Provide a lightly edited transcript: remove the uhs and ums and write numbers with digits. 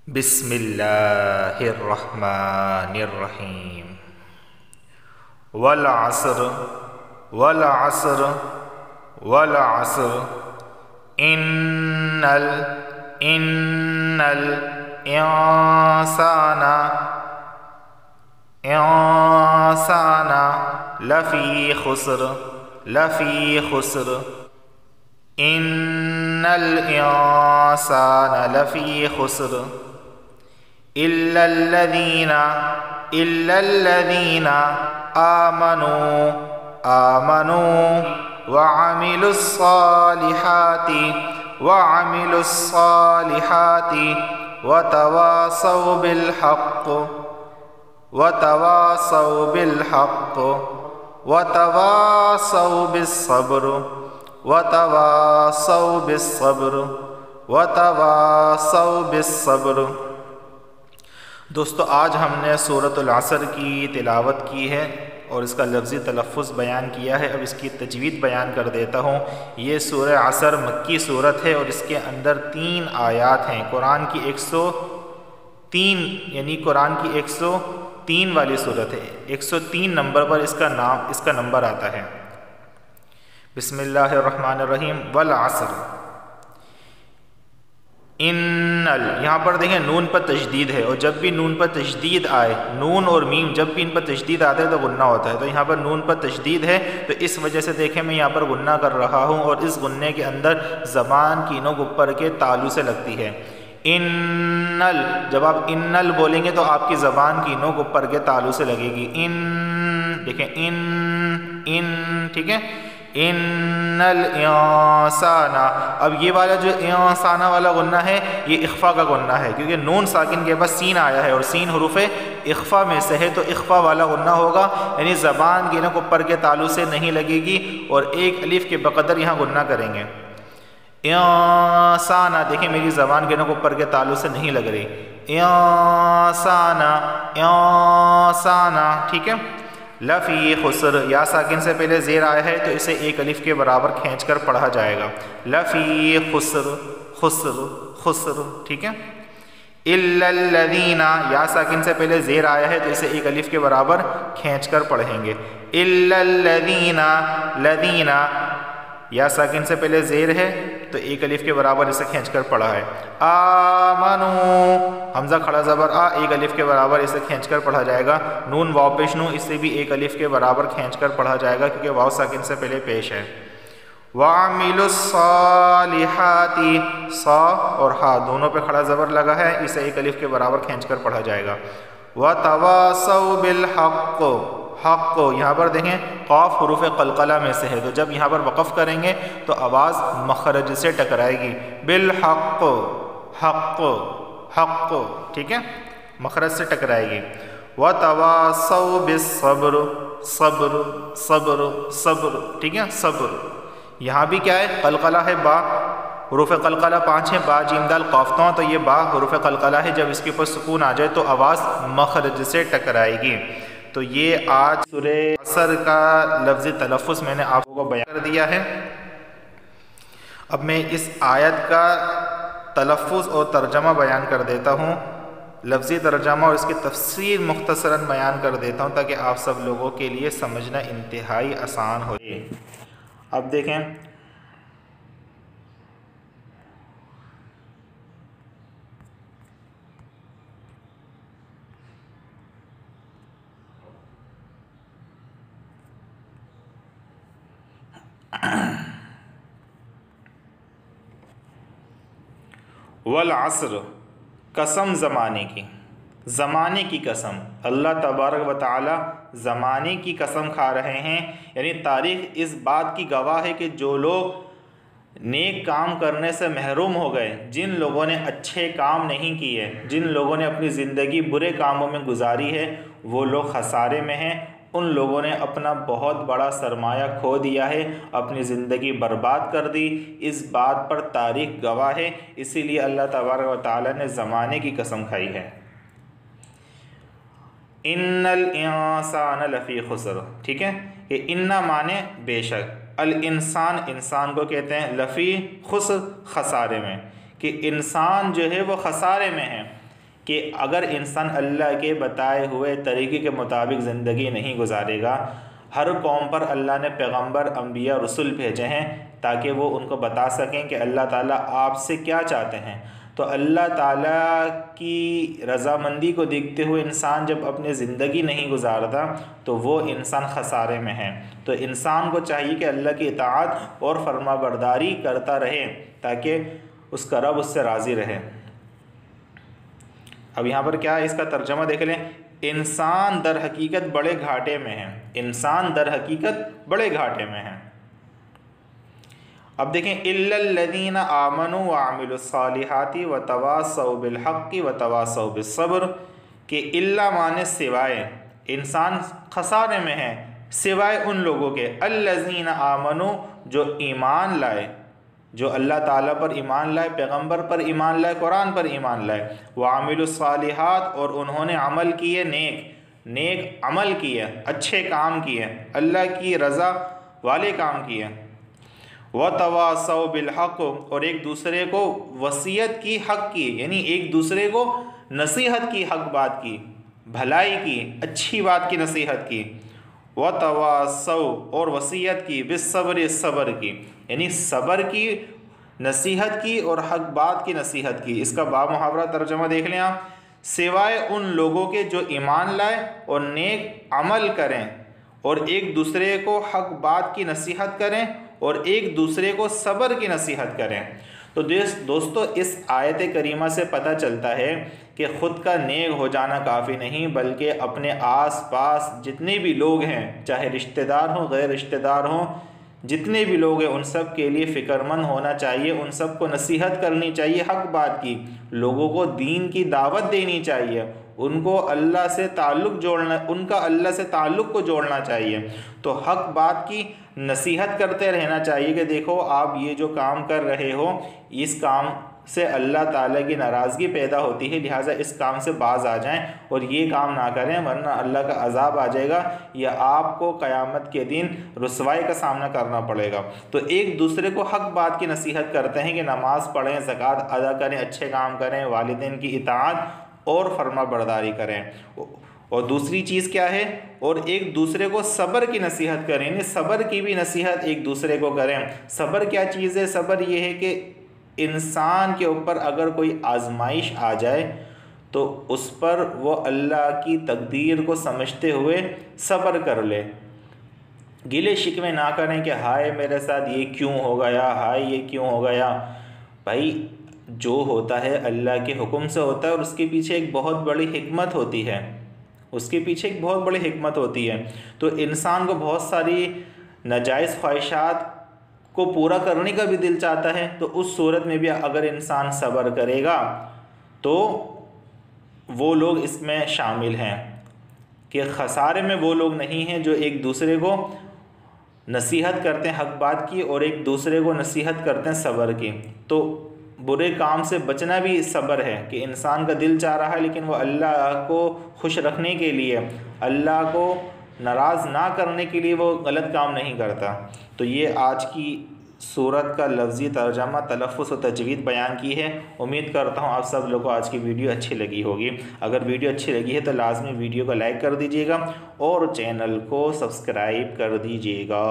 बिस्मिल्लाहिर्रहमानिर्रहीम। वल असर वल असर वल असर इन्नल इन्नल इंसाना इंसाना लफ़ी खुस्र लफ़ी खुस्र इन्नल इंसाना लफ़ी खुस्र इल्लल्लज़ीना आमनू आमनू व अमिलुस्सालिहाति व तवासौ बिलहक़्क़ व तवासौ बिलहक़्क़ व तवासौ बिस्सब्र व तवासौ बिस्सब्र व तवासौ बिस्सब्र। दोस्तों, आज हमने सूरतुल असर की तिलावत की है और इसका लफ्ज़ी तलफ़्फ़ुज़ बयान किया है। अब इसकी तजवीद बयान कर देता हूँ। ये सूरह असर मक्की सूरत है और इसके अंदर 3 आयात हैं। कुरान की 103 यानी कुरान की 103 वाली सूरत है। 103 नंबर पर इसका नंबर आता है। बिस्मिल्लाहिर्रहमानिर्रहीम। वल असर इन्नल, यहाँ पर देखें नून पर तशदीद है और जब भी नून पर तशदीद आए, नून और मीम जब भी इन पर तशदीद आता है तो गुन्ना होता है। तो यहाँ पर नून पर तशदीद है तो इस वजह से देखें मैं यहाँ पर गुन्ना कर रहा हूँ और इस गुन्ने के अंदर ज़बान की नोक ऊपर के तालु से लगती है। इन्नल, जब आप इन्नल बोलेंगे तो आपकी ज़बान की नोक ऊपर के तालु से लगेगी। इन, देखें इन, ठीक है। इन्नल इंसाना, अब ये वाला जो इंसाना वाला गुन्ना है ये इख्फा का गुन्ना है, क्योंकि नून साकिन के बाद सीन आया है और सीन हुरूफ़ इख्फा में से है तो इख्फा वाला गुन्ना होगा, यानी ज़बान की नोक ऊपर के तालु से नहीं लगेगी और एक अलिफ के बक़दर यहाँ गुन्ना करेंगे। इंसाना, देखिए मेरी ज़बान के नोक ऊपर के तालु से नहीं लग रही। इंसाना इंसाना, ठीक है। लफ़ी खुस्र, या साकिन से पहले ज़ेर आया है तो इसे एक अलिफ के बराबर खींच कर पढ़ा जाएगा। लफ़ी खुस्र खुस्र खुस्र, ठीक है। इल्लल्लज़ीना, या साकिन से पहले ज़ेर आया है तो इसे एक अलिफ के बराबर खींच कर पढ़ेंगे। इल्लल्लज़ीना लज़ीना, या साकिन से पहले ज़ेर है तो एक अलिफ के बराबर इसे खींच कर पढ़ा है। आमनू, हमज़ा खड़ा ज़बर आ, एक अलिफ के बराबर इसे खींच कर पढ़ा जाएगा। नून वाव पेश नू, इसे भी एक अलिफ के बराबर खींच कर पढ़ा जाएगा क्योंकि वाव साकिन से पहले पेश है। वामिलुस्सालिहाति, सा और हा दोनों पे खड़ा ज़बर लगा है, इसे एक अलिफ के बराबर खींच कर पढ़ा जाएगा। व तवासौ बिलहक़्क़, हक़ को यहाँ पर देखें क़ाफ़ हुरूफ़ क़लक़ला में से है तो जब यहाँ पर वक़फ़ करेंगे तो आवाज़ मखरज से टकराएगी। बिलहक़्क़ हक़ हक़, ठीक है, मखरज से टकराएगी। व तवासौ बिस्सब्र, सब्र सब्र सब्र, ठीक है, सब्र। यहाँ भी क्या है, क़लक़ला है, बा हुरूफ़ क़लक़ला 5 है, बा जीम दाल क़ाफ़ तो, तो ये बा हुरूफ़ क़लक़ला है, जब इसके ऊपर सुकून आ जाए तो आवाज़ मखरज से टकराएगी। तो ये आज सूरह असर का लफ्ज़ी तलफ़्फ़ुज़ मैंने आपको बयान कर दिया है। अब मैं इस आयत का तलफ़्फ़ुज़ और तर्जमा बयान कर देता हूँ, लफ्ज़ी तर्जमा और इसकी तफ़सीर मुख्तसरन बयान कर देता हूँ ताकि आप सब लोगों के लिए समझना इंतहाई आसान हो। अब देखें, वल असर, कसम ज़माने की कसम। अल्लाह तबारक व तआला ज़माने की कसम खा रहे हैं, यानी तारीख़ इस बात की गवाह है कि जो लोग नेक काम करने से महरूम हो गए, जिन लोगों ने अच्छे काम नहीं किए, जिन लोगों ने अपनी ज़िंदगी बुरे कामों में गुजारी है, वो लोग खसारे में हैं। उन लोगों ने अपना बहुत बड़ा सरमाया खो दिया है, अपनी ज़िंदगी बर्बाद कर दी। इस बात पर तारीख़ गवाह है, इसीलिए अल्लाह तबारक व तआला ने ज़माने की कसम खाई है। इन्नल इंसान लफ़ी खुस्र, ठीक है, कि इन्ना माने बेशक, अल इंसान इंसान को कहते हैं, लफ़ी खुस्र खसारे में, कि इंसान जो है वो खसारे में है। कि अगर इंसान अल्लाह के बताए हुए तरीक़े के मुताबिक ज़िंदगी नहीं गुजारेगा। हर कौम पर अल्लाह ने पैगंबर, अंबिया, रसूल भेजे हैं ताकि वो उनको बता सकें कि अल्लाह ताला आपसे क्या चाहते हैं। तो अल्लाह ताला की रज़ामंदी को देखते हुए इंसान जब अपनी ज़िंदगी नहीं गुजारता तो वो इंसान खसारे में है। तो इंसान को चाहिए कि अल्लाह की इताअत और फरमाबरदारी करता रहे ताकि उसका रब उससे राज़ी रहे। अब यहाँ पर क्या है, इसका तर्जमा देख लें। इंसान दर हकीकत बड़े घाटे में है, इंसान दर हकीकत बड़े घाटे में है। अब देखें, इल्लल्लज़ीना आमनू व अमिलुस्सालिहाति व तवासौ बिल हक़्क़ि व तवासौ बिस्सब्र, के इल्ला माने सिवाय, इंसान खसारे में है सिवाय उन लोगों के, अल्लज़ीना आमनू जो ईमान लाए, जो अल्लाह ताला पर ईमान लाए, पैगंबर पर ईमान लाए, कुरान पर ईमान लाए, व अमिलुस्सालिहात और उन्होंने अमल किए, नेक अमल किए, अच्छे काम किए, अल्लाह की रज़ा वाले काम किए, व तवासौ बिल हक़ और एक दूसरे को वसीयत की, हक़ की, यानी एक दूसरे को नसीहत की, हक़ बात की, भलाई की, अच्छी बात की नसीहत की, व तवासौ और वसीयत की, बिस्सब्र सब्र की, यानी सब्र की नसीहत की और हक़ बात की नसीहत की। इसका बामुहावरा तर्जमा देख लें आप, सिवाय उन लोगों के जो ईमान लाए और नेक अमल करें और एक दूसरे को हक़ बात की नसीहत करें और एक दूसरे को सब्र की नसीहत करें। तो दोस्तों, इस आयत करीमा से पता चलता है कि ख़ुद का नेक हो जाना काफ़ी नहीं, बल्कि अपने आस पास जितने भी लोग हैं, चाहे रिश्तेदार हों, गैर रिश्तेदार हों, जितने भी लोग हैं उन सब के लिए फ़िक्रमंद होना चाहिए, उन सब को नसीहत करनी चाहिए, हक़ बात की, लोगों को दीन की दावत देनी चाहिए, उनको अल्लाह से ताल्लुक़ जोड़ना, उनका अल्लाह से ताल्लुक़ को जोड़ना चाहिए। तो हक़ बात की नसीहत करते रहना चाहिए कि देखो आप ये जो काम कर रहे हो, इस काम से अल्लाह ताला की नाराज़गी पैदा होती है, लिहाजा इस काम से बाज आ जाएं और ये काम ना करें वरना अल्लाह का अज़ाब आ जाएगा या आपको क़यामत के दिन रुसवाई का सामना करना पड़ेगा। तो एक दूसरे को हक़ बात की नसीहत करते हैं कि नमाज़ पढ़ें, ज़कात अदा करें, अच्छे काम करें, वालिदैन की इताअत और फरमाबरदारी करें। और दूसरी चीज़ क्या है, और एक दूसरे को सब्र की नसीहत करें, यानी सब्र की भी नसीहत एक दूसरे को करें। सब्र क्या चीज़ है? सब्र ये है कि इंसान के ऊपर अगर कोई आजमाइश आ जाए तो उस पर वो अल्लाह की तकदीर को समझते हुए सब्र कर ले, गिले शिकवे ना करें कि हाय मेरे साथ ये क्यों हो गया, हाय ये क्यों हो गया। भाई जो होता है अल्लाह के हुक्म से होता है और उसके पीछे एक बहुत बड़ी हिकमत होती है, उसके पीछे एक बहुत बड़ी हिकमत होती है। तो इंसान को बहुत सारी नाजायज़ ख्वाहिशात को पूरा करने का भी दिल चाहता है, तो उस सूरत में भी अगर इंसान सब्र करेगा तो वो लोग इसमें शामिल हैं कि खसारे में वो लोग नहीं हैं जो एक दूसरे को नसीहत करते हैं हक़ बात की और एक दूसरे को नसीहत करते हैं सब्र की। तो बुरे काम से बचना भी सब्र है कि इंसान का दिल चाह रहा है लेकिन वो अल्लाह को खुश रखने के लिए, अल्लाह को नाराज़ ना करने के लिए वो गलत काम नहीं करता। तो ये आज की सूरत का लफ्ज़ी तर्जमा, तलफ़्फ़ुज़ और तजवीद बयान की है। उम्मीद करता हूँ आप सब लोगों को आज की वीडियो अच्छी लगी होगी। अगर वीडियो अच्छी लगी है तो लाजमी वीडियो को लाइक कर दीजिएगा और चैनल को सब्सक्राइब कर दीजिएगा।